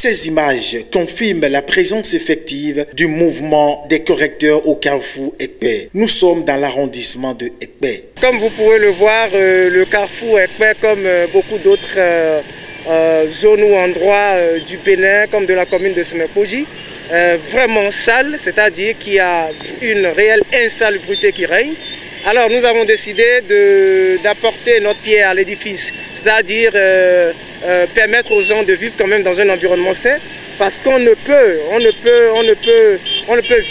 Ces images confirment la présence effective du mouvement des correcteurs au carrefour Ekpé. Nous sommes dans l'arrondissement de Ekpé. Comme vous pouvez le voir, le carrefour Ekpé, comme beaucoup d'autres zones ou endroits du Bénin, comme de la commune de Semepoji, vraiment sale, c'est-à-dire qu'il y a une réelle insalubrité qui règne. Alors nous avons décidé d'apporter notre pierre à l'édifice, c'est-à-dire permettre aux gens de vivre quand même dans un environnement sain, parce qu'on ne peut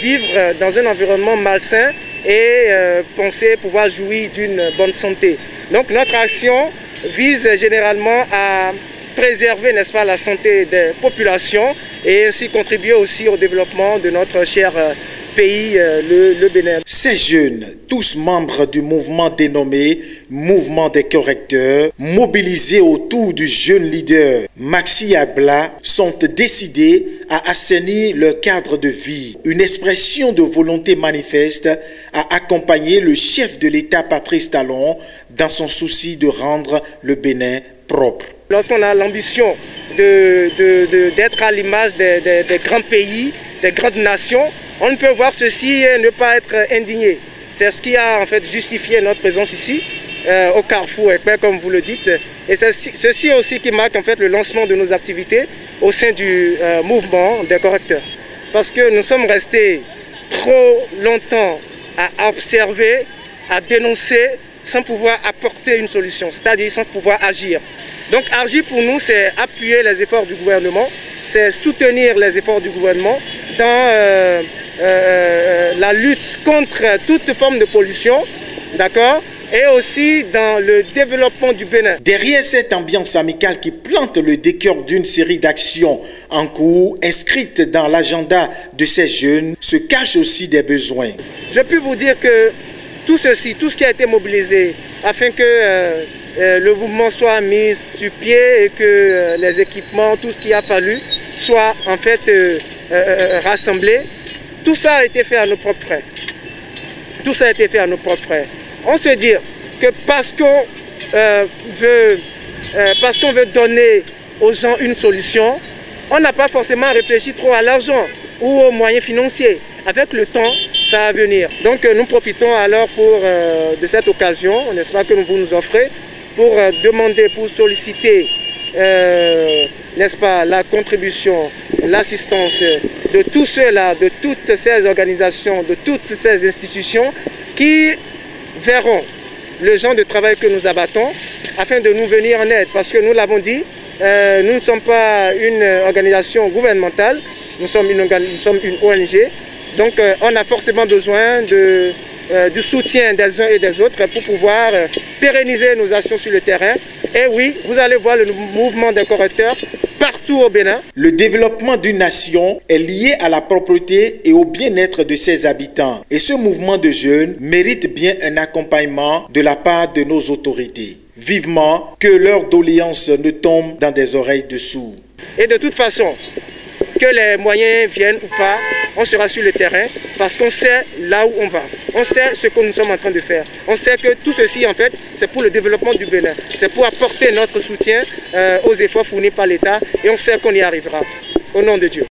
vivre dans un environnement malsain et penser pouvoir jouir d'une bonne santé. Donc notre action vise généralement à préserver, n'est-ce pas, la santé des populations et ainsi contribuer aussi au développement de notre cher pays, le Bénin. Ces jeunes, tous membres du mouvement dénommé Mouvement des correcteurs, mobilisés autour du jeune leader Maxi Abla, sont décidés à assainir leur cadre de vie. Une expression de volonté manifeste à accompagner le chef de l'État Patrice Talon dans son souci de rendre le Bénin propre. Lorsqu'on a l'ambition d'être à l'image des grands pays, des grandes nations, on ne peut voir ceci et ne pas être indigné. C'est ce qui a en fait justifié notre présence ici, au carrefour Ekpé, comme vous le dites. Et c'est ceci aussi qui marque en fait le lancement de nos activités au sein du mouvement des correcteurs. Parce que nous sommes restés trop longtemps à observer, à dénoncer, sans pouvoir apporter une solution, c'est-à-dire sans pouvoir agir. Donc agir pour nous, c'est appuyer les efforts du gouvernement, c'est soutenir les efforts du gouvernement dans la lutte contre toute forme de pollution, d'accord, et aussi dans le développement du Bénin. Derrière cette ambiance amicale qui plante le décor d'une série d'actions en cours, inscrites dans l'agenda de ces jeunes, se cachent aussi des besoins. Je peux vous dire que tout ceci, tout ce qui a été mobilisé afin que le mouvement soit mis sur pied et que les équipements, tout ce qu'il a fallu, soit en fait rassemblé. Tout ça a été fait à nos propres frais. Tout ça a été fait à nos propres frais. On se dit que parce qu'on veut donner aux gens une solution, on n'a pas forcément réfléchi trop à l'argent ou aux moyens financiers. Avec le temps, ça va venir. Donc nous profitons alors de cette occasion, n'est-ce pas, que vous nous offrez, pour demander, pour solliciter, n'est-ce pas, la contribution, l'assistance de tous ceux-là, de toutes ces organisations, de toutes ces institutions qui verront le genre de travail que nous abattons afin de nous venir en aide. Parce que nous l'avons dit, nous ne sommes pas une organisation gouvernementale, nous sommes une ONG. Donc on a forcément besoin du soutien des uns et des autres pour pouvoir pérenniser nos actions sur le terrain. Et oui, vous allez voir le mouvement des correcteurs partout au Bénin. Le développement d'une nation est lié à la propreté et au bien-être de ses habitants. Et ce mouvement de jeunes mérite bien un accompagnement de la part de nos autorités. Vivement que leurs doléances ne tombent dans des oreilles de sourds. Et de toute façon, que les moyens viennent ou pas, on sera sur le terrain parce qu'on sait là où on va. On sait ce que nous sommes en train de faire. On sait que tout ceci, en fait, c'est pour le développement du Bénin. C'est pour apporter notre soutien aux efforts fournis par l'État et on sait qu'on y arrivera. Au nom de Dieu.